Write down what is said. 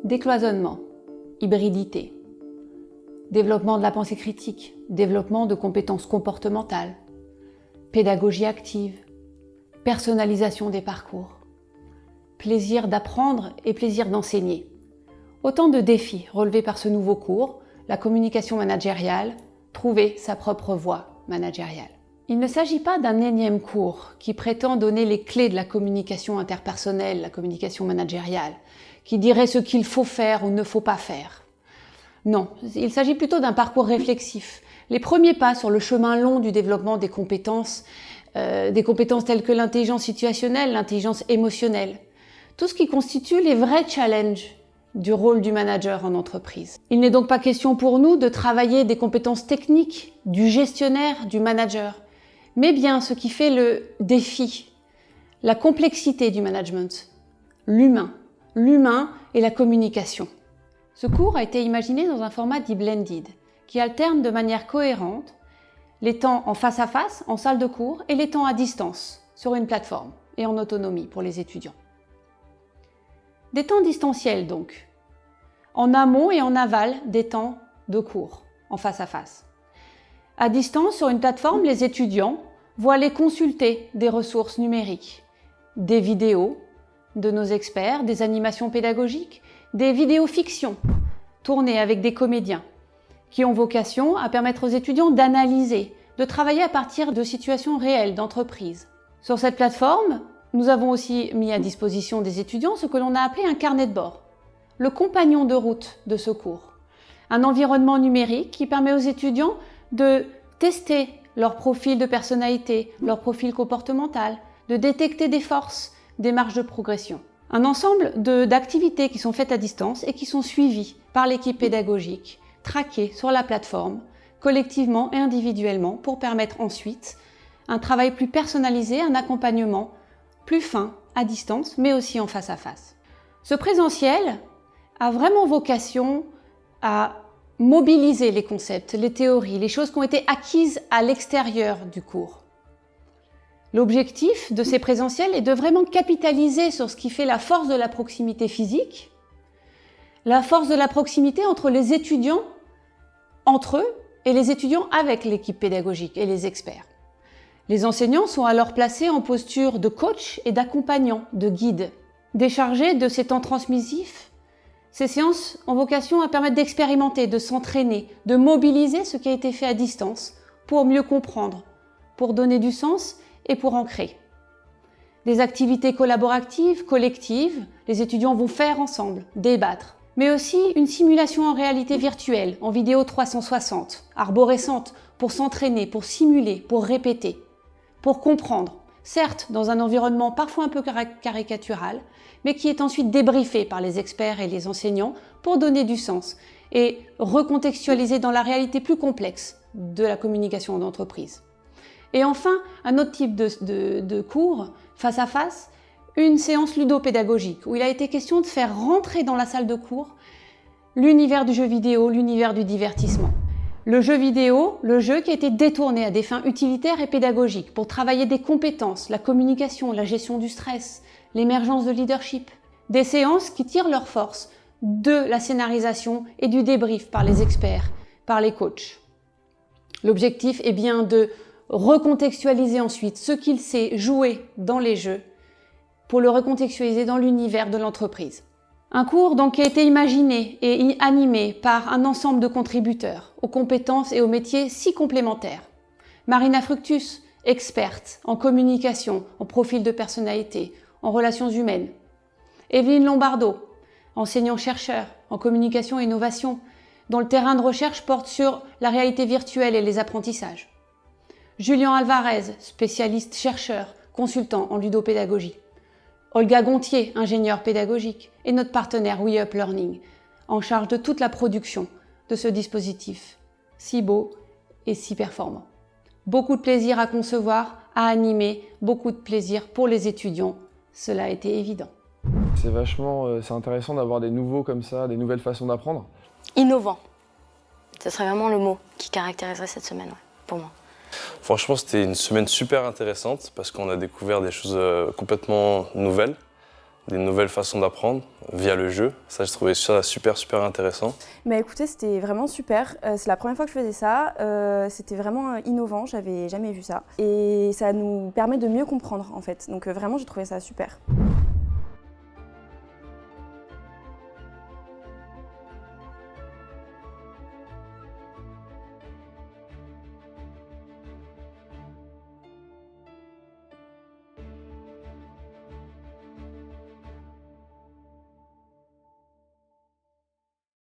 Décloisonnement, hybridité, développement de la pensée critique, développement de compétences comportementales, pédagogie active, personnalisation des parcours, plaisir d'apprendre et plaisir d'enseigner. Autant de défis relevés par ce nouveau cours, la communication managériale, trouver sa propre voie managériale. Il ne s'agit pas d'un énième cours qui prétend donner les clés de la communication interpersonnelle, la communication managériale, qui dirait ce qu'il faut faire ou ne faut pas faire. Non, il s'agit plutôt d'un parcours réflexif. Les premiers pas sur le chemin long du développement des compétences telles que l'intelligence situationnelle, l'intelligence émotionnelle. Tout ce qui constitue les vrais challenges du rôle du manager en entreprise. Il n'est donc pas question pour nous de travailler des compétences techniques du gestionnaire, du manager, mais bien ce qui fait le défi, la complexité du management, l'humain et la communication. Ce cours a été imaginé dans un format dit blended, qui alterne de manière cohérente les temps en face à face, en salle de cours, et les temps à distance, sur une plateforme et en autonomie pour les étudiants. Des temps distanciels donc, en amont et en aval des temps de cours, en face à face. À distance, sur une plateforme, les étudiants vont aller consulter des ressources numériques, des vidéos de nos experts, des animations pédagogiques, des vidéos fiction tournées avec des comédiens qui ont vocation à permettre aux étudiants d'analyser, de travailler à partir de situations réelles d'entreprise. Sur cette plateforme, nous avons aussi mis à disposition des étudiants ce que l'on a appelé un carnet de bord, le compagnon de route de ce cours, un environnement numérique qui permet aux étudiants de tester leur profil de personnalité, leur profil comportemental, de détecter des forces, des marges de progression. Un ensemble d'activités qui sont faites à distance et qui sont suivies par l'équipe pédagogique, traquées sur la plateforme, collectivement et individuellement, pour permettre ensuite un travail plus personnalisé, un accompagnement plus fin à distance, mais aussi en face à face. Ce présentiel a vraiment vocation à mobiliser les concepts, les théories, les choses qui ont été acquises à l'extérieur du cours. L'objectif de ces présentiels est de vraiment capitaliser sur ce qui fait la force de la proximité physique, la force de la proximité entre les étudiants, entre eux, et les étudiants avec l'équipe pédagogique et les experts. Les enseignants sont alors placés en posture de coach et d'accompagnant, de guide. Déchargés de ces temps transmissifs, ces séances ont vocation à permettre d'expérimenter, de s'entraîner, de mobiliser ce qui a été fait à distance pour mieux comprendre, pour donner du sens et pour ancrer. Des activités collaboratives, collectives, les étudiants vont faire ensemble, débattre, mais aussi une simulation en réalité virtuelle, en vidéo 360, arborescente, pour s'entraîner, pour simuler, pour répéter, pour comprendre, certes dans un environnement parfois un peu caricatural, mais qui est ensuite débriefé par les experts et les enseignants pour donner du sens et recontextualiser dans la réalité plus complexe de la communication d'entreprise. Et enfin, un autre type de cours, face à face, une séance ludopédagogique, où il a été question de faire rentrer dans la salle de cours l'univers du jeu vidéo, l'univers du divertissement. Le jeu vidéo, le jeu qui a été détourné à des fins utilitaires et pédagogiques pour travailler des compétences, la communication, la gestion du stress, l'émergence de leadership. Des séances qui tirent leur force de la scénarisation et du débrief par les experts, par les coachs. L'objectif est bien de recontextualiser ensuite ce qu'il sait jouer dans les jeux pour le recontextualiser dans l'univers de l'entreprise. Un cours donc qui a été imaginé et animé par un ensemble de contributeurs aux compétences et aux métiers si complémentaires. Marina Fructus, experte en communication, en profil de personnalité, en relations humaines. Evelyne Lombardo, enseignant-chercheur en communication et innovation, dont le terrain de recherche porte sur la réalité virtuelle et les apprentissages. Julien Alvarez, spécialiste chercheur, consultant en ludopédagogie. Olga Gontier, ingénieure pédagogique, et notre partenaire WeUp Learning, en charge de toute la production de ce dispositif si beau et si performant. Beaucoup de plaisir à concevoir, à animer, beaucoup de plaisir pour les étudiants, cela a été évident. C'est intéressant d'avoir des nouveaux comme ça, des nouvelles façons d'apprendre. Innovant, ce serait vraiment le mot qui caractériserait cette semaine, ouais, pour moi. Franchement, c'était une semaine super intéressante parce qu'on a découvert des choses complètement nouvelles, des nouvelles façons d'apprendre via le jeu. Ça, j'ai trouvé ça super intéressant. Bah écoutez, c'était vraiment super. C'est la première fois que je faisais ça. C'était vraiment innovant, j'avais jamais vu ça. Et ça nous permet de mieux comprendre en fait. Donc vraiment, j'ai trouvé ça super.